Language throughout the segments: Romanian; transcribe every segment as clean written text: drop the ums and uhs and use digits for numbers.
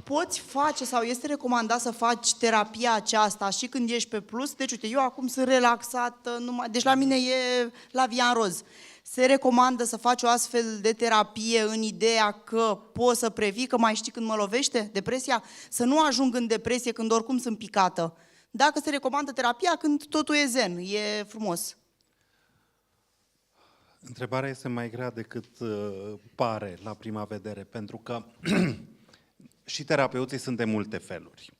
Poți face sau este recomandat să faci terapia aceasta și când ești pe plus? Deci, uite, eu acum sunt relaxată, deci la mine e la via în roz. Se recomandă să faci o astfel de terapie în ideea că poți să previi, că mai știi când mă lovește depresia? Să nu ajung în depresie când oricum sunt picată. Dacă se recomandă terapia când totul e zen, e frumos. Întrebarea este mai grea decât pare la prima vedere, pentru că și terapeuții sunt de multe feluri.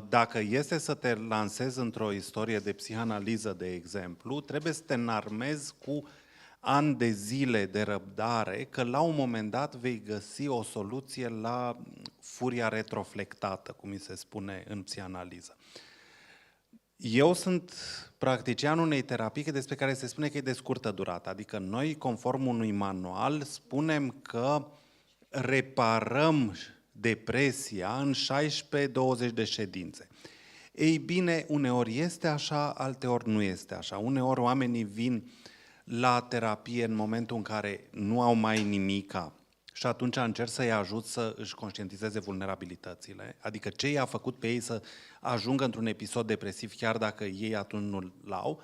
Dacă este să te lansezi într-o istorie de psihanaliză, de exemplu, trebuie să te înarmezi cu ani de zile de răbdare, că la un moment dat vei găsi o soluție la furia retroflectată, cum mi se spune în psihanaliză. Eu sunt practician unei terapii despre care se spune că e de scurtă durată, adică noi, conform unui manual, spunem că reparăm depresia în 16-20 de ședințe. Ei bine, uneori este așa, alteori nu este așa. Uneori oamenii vin la terapie în momentul în care nu au mai nimica și atunci încerc să-i ajut să își conștientizeze vulnerabilitățile, adică ce i-a făcut pe ei să ajungă într-un episod depresiv, chiar dacă ei atunci nu l-au.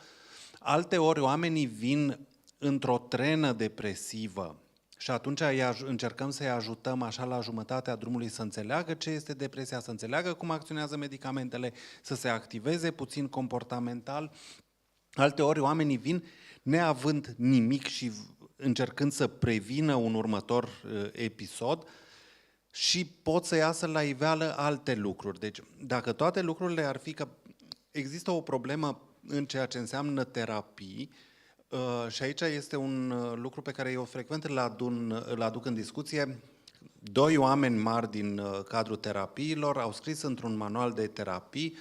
Alteori oamenii vin într-o trenă depresivă și atunci încercăm să-i ajutăm așa la jumătatea drumului să înțeleagă ce este depresia, să înțeleagă cum acționează medicamentele, să se activeze puțin comportamental. Alteori oamenii vin neavând nimic și încercând să prevină un următor episod și pot să iasă la iveală alte lucruri. Deci, dacă toate lucrurile ar fi că există o problemă în ceea ce înseamnă terapii, și aici este un lucru pe care eu frecvent îl aduc în discuție. Doi oameni mari din cadrul terapiilor au scris într-un manual de terapii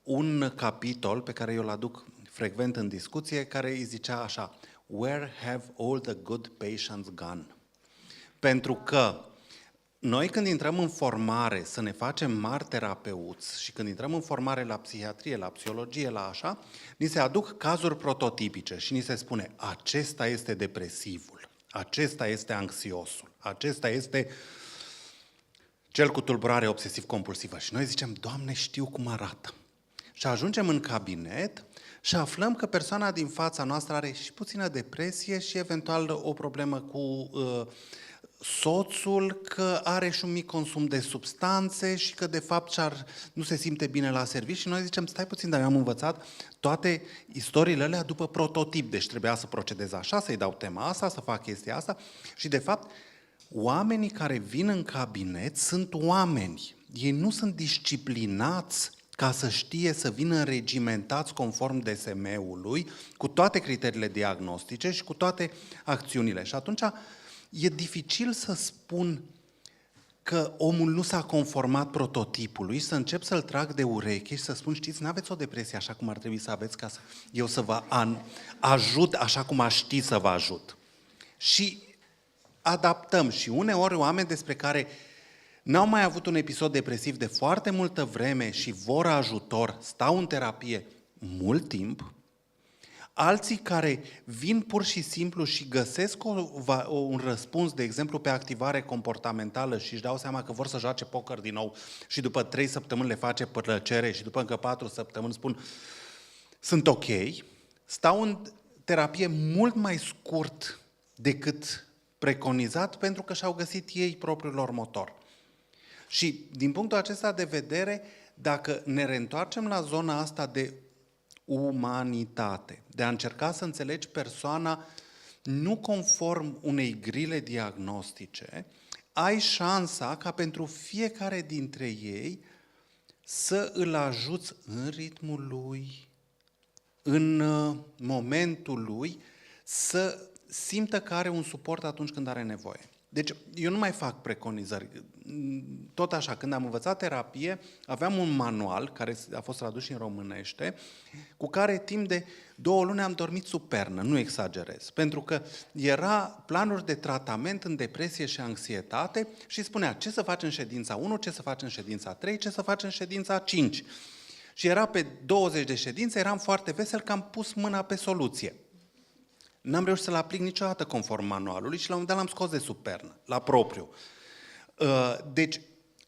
un capitol pe care eu îl aduc frecvent în discuție, care îi zicea așa: Where have all the good patients gone? Pentru că noi când intrăm în formare să ne facem mari terapeuți și când intrăm în formare la psihiatrie, la psihologie, la așa, ni se aduc cazuri prototipice și ni se spune: acesta este depresivul, acesta este anxiosul, acesta este cel cu tulburare obsesiv-compulsivă. Și noi zicem: Doamne, știu cum arată. Și ajungem în cabinet și aflăm că persoana din fața noastră are și puțină depresie și eventual o problemă cu soțul, că are și un mic consum de substanțe și că de fapt nu se simte bine la serviciu. Și noi zicem: stai puțin, dar eu am învățat toate istoriile alea după prototip, deci trebuia să procedez așa, să-i dau tema asta, să fac chestia asta. Și de fapt, oamenii care vin în cabinet sunt oameni. Ei nu sunt disciplinați ca să știe să vină înregimentați conform DSM-ului, cu toate criteriile diagnostice și cu toate acțiunile. Și atunci e dificil să spun că omul nu s-a conformat prototipului, să încep să-l trag de ureche și să spun: știți, n-aveți o depresie așa cum ar trebui să aveți, ca să eu să vă ajut așa cum aș ști să vă ajut. Și adaptăm. Și uneori oameni despre care n-au mai avut un episod depresiv de foarte multă vreme și vor ajutor, stau în terapie mult timp, alții care vin pur și simplu și găsesc un răspuns, de exemplu, pe activare comportamentală și își dau seama că vor să joace poker din nou și după 3 săptămâni le face plăcere și după încă 4 săptămâni spun: sunt ok, stau în terapie mult mai scurt decât preconizat pentru că și-au găsit ei propriul lor motor. Și din punctul acesta de vedere, dacă ne reîntoarcem la zona asta de umanitate, de a încerca să înțelegi persoana nu conform unei grile diagnostice, ai șansa ca pentru fiecare dintre ei să îl ajuți în ritmul lui, în momentul lui, să simtă că are un suport atunci când are nevoie. Deci eu nu mai fac preconizări. Tot așa, când am învățat terapie, aveam un manual care a fost tradus și în românește, cu care timp de 2 luni am dormit sub pernă, nu exagerez, pentru că era planuri de tratament în depresie și anxietate și spunea ce să faci în ședința 1, ce să faci în ședința 3, ce să faci în ședința 5. Și era pe 20 de ședințe, eram foarte vesel că am pus mâna pe soluție. N-am reușit să-l aplic niciodată conform manualului și la un moment dat l-am scos de sub pernă, la propriu. Deci,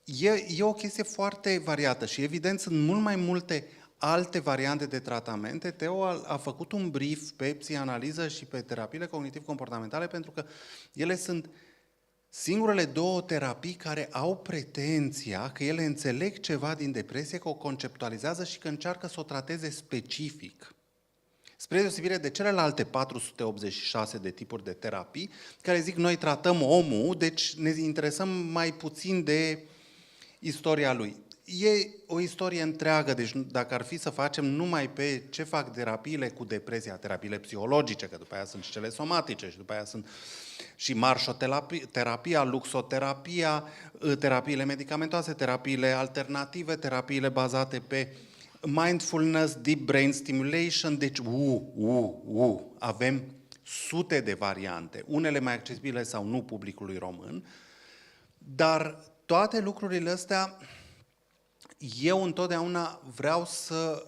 E o chestie foarte variată și evident sunt mult mai multe alte variante de tratamente. Teo a făcut un brief pe psihanaliză și pe terapiile cognitiv-comportamentale pentru că ele sunt singurele două terapii care au pretenția că ele înțeleg ceva din depresie, că o conceptualizează și că încearcă să o trateze specific. Spre deosebire de celelalte 486 de tipuri de terapii, care zic noi tratăm omul, deci ne interesăm mai puțin de istoria lui. E o istorie întreagă, deci dacă ar fi să facem numai pe ce fac terapiile cu depresia, terapiile psihologice, că după aia sunt și cele somatice și după aia sunt și marșoterapia, luxoterapia, terapiile medicamentoase, terapiile alternative, terapiile bazate pe mindfulness, deep brain stimulation, deci avem sute de variante, unele mai accesibile sau nu publicului român, dar toate lucrurile astea eu întotdeauna vreau să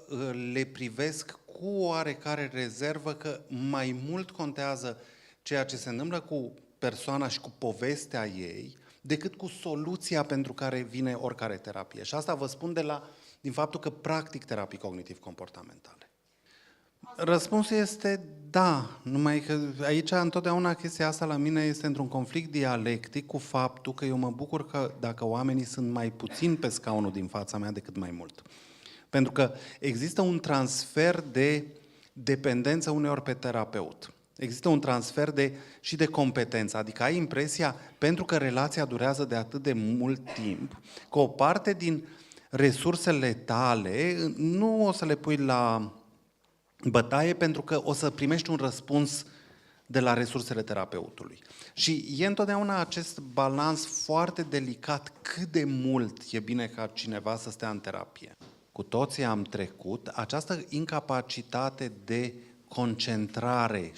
le privesc cu oarecare rezervă că mai mult contează ceea ce se întâmplă cu persoana și cu povestea ei decât cu soluția pentru care vine oricare terapie. Și asta vă spun din faptul că practic terapii cognitiv-comportamentale. Răspunsul este da, numai că aici întotdeauna chestia asta la mine este într-un conflict dialectic cu faptul că eu mă bucur că dacă oamenii sunt mai puțin pe scaunul din fața mea decât mai mult. Pentru că există un transfer de dependență uneori pe terapeut. Există un transfer și de competență, adică ai impresia, pentru că relația durează de atât de mult timp, că o parte din resursele tale nu o să le pui la bătaie pentru că o să primești un răspuns de la resursele terapeutului. Și e întotdeauna acest balans foarte delicat, cât de mult e bine ca cineva să stea în terapie. Cu toții am trecut această incapacitate de concentrare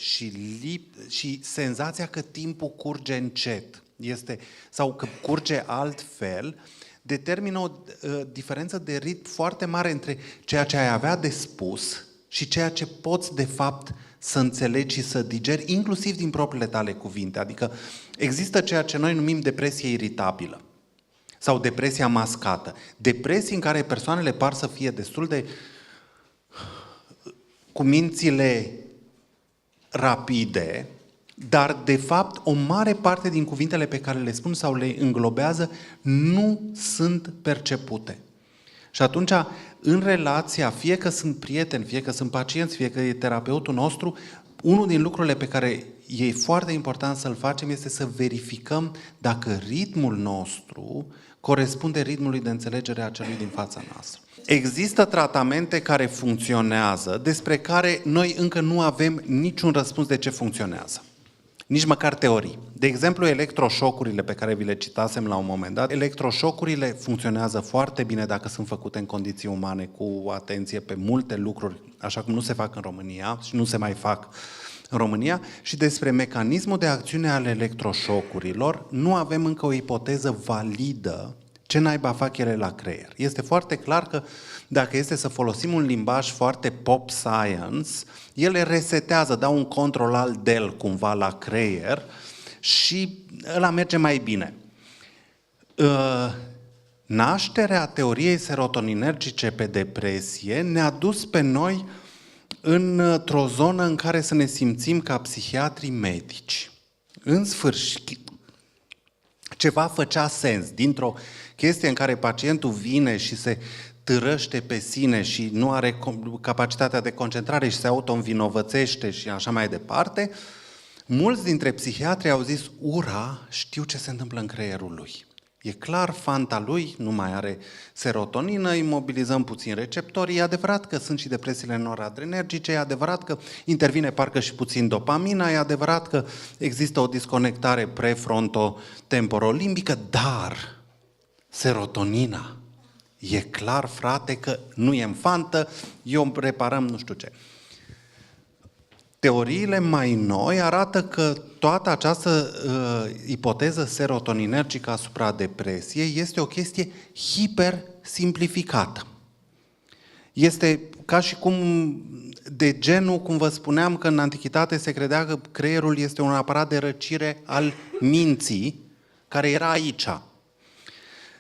și senzația că timpul curge încet sau că curge altfel, determină o diferență de ritm foarte mare între ceea ce ai avea de spus și ceea ce poți de fapt să înțelegi și să digeri, inclusiv din propriile tale cuvinte. Adică există ceea ce noi numim depresie iritabilă sau depresia mascată. Depresii în care persoanele par să fie destul de cu mințile rapide, dar de fapt o mare parte din cuvintele pe care le spun sau le înglobează nu sunt percepute. Și atunci, în relația, fie că sunt prieteni, fie că sunt pacienți, fie că e terapeutul nostru, unul din lucrurile pe care e foarte important să-l facem este să verificăm dacă ritmul nostru corespunde ritmului de înțelegere a celui din fața noastră. Există tratamente care funcționează, despre care noi încă nu avem niciun răspuns de ce funcționează. Nici măcar teorii. De exemplu, electroșocurile pe care vi le citasem la un moment dat, electroșocurile funcționează foarte bine dacă sunt făcute în condiții umane, cu atenție pe multe lucruri, așa cum nu se fac în România și nu se mai fac în România, și despre mecanismul de acțiune al electroșocurilor nu avem încă o ipoteză validă ce naiba fac ele la creier. Este foarte clar că dacă este să folosim un limbaj foarte pop science, ele resetează, dau un control-alt-del cumva la creier și ăla merge mai bine. Nașterea teoriei serotoninergice pe depresie ne-a dus pe noi într-o zonă în care să ne simțim ca psihiatrii medici. În sfârșit, ceva făcea sens dintr-o chestie în care pacientul vine și se târăște pe sine și nu are capacitatea de concentrare și se auto-învinovățește și așa mai departe, mulți dintre psihiatri au zis, ura, știu ce se întâmplă în creierul lui. E clar, fanta lui nu mai are serotonină, imobilizăm puțin receptorii, e adevărat că sunt și depresiile noradrenergice, e adevărat că intervine parcă și puțin dopamina, e adevărat că există o disconectare prefronto-temporolimbică, dar serotonina, e clar, frate, că nu e în fantă, eu reparăm nu știu ce. Teoriile mai noi arată că toată această ipoteză serotoninergică asupra depresiei este o chestie hipersimplificată. Este ca și cum de genul, cum vă spuneam, că în antichitate se credea că creierul este un aparat de răcire al minții, care era aici.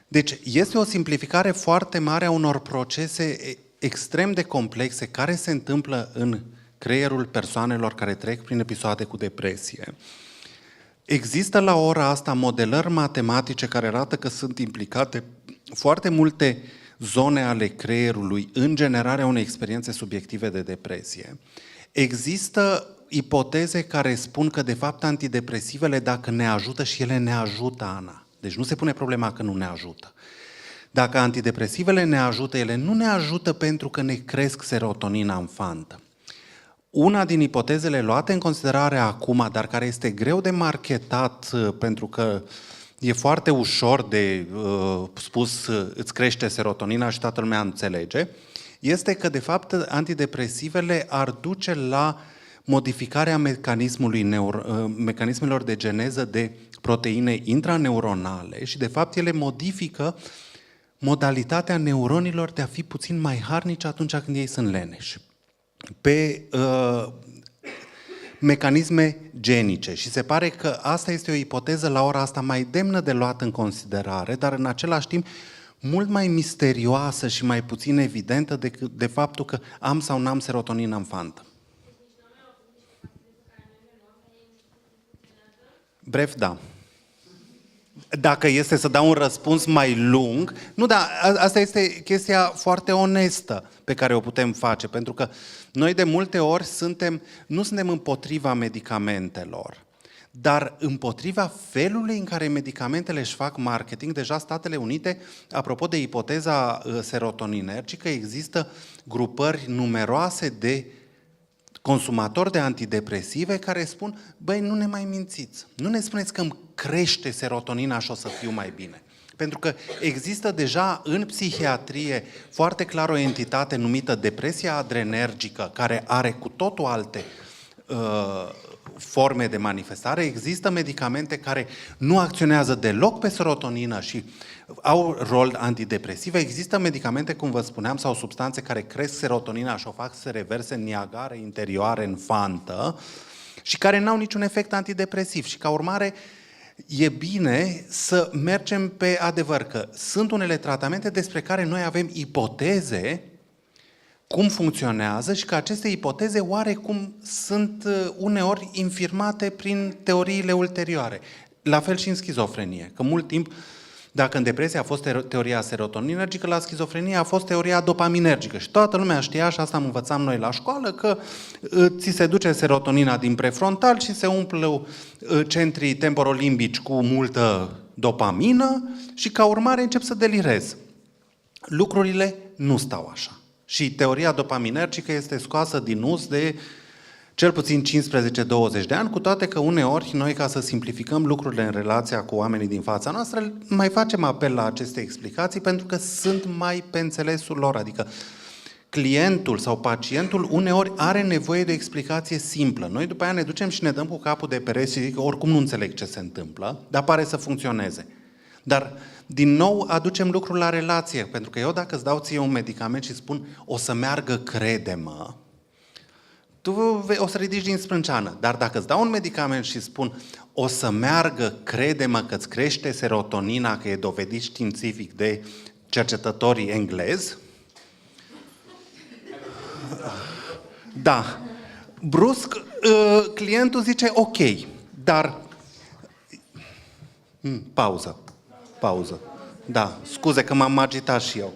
Deci este o simplificare foarte mare a unor procese extrem de complexe care se întâmplă în creierul persoanelor care trec prin episoade cu depresie. Există la ora asta modelări matematice care arată că sunt implicate foarte multe zone ale creierului în generarea unei experiențe subiective de depresie. Există ipoteze care spun că, de fapt, antidepresivele, dacă ne ajută, și ele ne ajută, Ana. Deci nu se pune problema că nu ne ajută. Dacă antidepresivele ne ajută, ele nu ne ajută pentru că ne cresc serotonina în fantă. Una din ipotezele luate în considerare acum, dar care este greu de marketat pentru că e foarte ușor de spus îți crește serotonina și toată lumea înțelege, este că, de fapt, antidepresivele ar duce la modificarea mecanismelor de geneză de proteine intraneuronale și, de fapt, ele modifică modalitatea neuronilor de a fi puțin mai harnici atunci când ei sunt leneși. Pe mecanisme genice. Și se pare că asta este o ipoteză la ora asta mai demnă de luat în considerare, dar în același timp mult mai misterioasă și mai puțin evidentă decât de faptul că am sau n-am serotonină în fantă. Bref, da. Dacă este să dau un răspuns mai lung, nu, da, asta este chestia foarte onestă pe care o putem face, pentru că noi de multe ori nu suntem împotriva medicamentelor, dar împotriva felului în care medicamentele își fac marketing. Deja Statele Unite, apropo de ipoteza serotoninergică, există grupări numeroase de consumatori de antidepresive care spun, băi, nu ne mai mințiți, nu ne spuneți că îmi crește serotonina și o să fiu mai bine. Pentru că există deja în psihiatrie foarte clar o entitate numită depresia adrenergică, care are cu totul alte forme de manifestare. Există medicamente care nu acționează deloc pe serotonină și au rol antidepresiv. Există medicamente, cum vă spuneam, sau substanțe care cresc serotonina și o fac să se reverse în niagare interioare, în fantă, și care n-au niciun efect antidepresiv. Și ca urmare, e bine să mergem pe adevăr, că sunt unele tratamente despre care noi avem ipoteze cum funcționează și că aceste ipoteze oarecum sunt uneori infirmate prin teoriile ulterioare. La fel și în schizofrenie, că mult timp, dacă în depresie a fost teoria serotoninergică, la schizofrenie a fost teoria dopaminergică. Și toată lumea știa, și asta am învățat noi la școală, că ți se duce serotonina din prefrontal și se umplu centrii temporolimbici cu multă dopamină și ca urmare încep să delirezi. Lucrurile nu stau așa. Și teoria dopaminergică este scoasă din uz de cel puțin 15-20 de ani, cu toate că uneori noi, ca să simplificăm lucrurile în relația cu oamenii din fața noastră, mai facem apel la aceste explicații pentru că sunt mai pe înțelesul lor. Adică clientul sau pacientul uneori are nevoie de o explicație simplă. Noi după aia ne ducem și ne dăm cu capul de pereți și zic, oricum nu înțeleg ce se întâmplă, dar pare să funcționeze. Dar, din nou, aducem lucrul la relație, pentru că eu dacă îți dau ție un medicament și spun o să meargă, crede-mă, tu o să ridici din sprânceană. Dar dacă îți dau un medicament și spun o să meargă, crede-mă că îți crește serotonina, că e dovedit științific de cercetătorii englezi, da, brusc clientul zice ok, dar pauză. Da, scuze că m-am agitat și eu.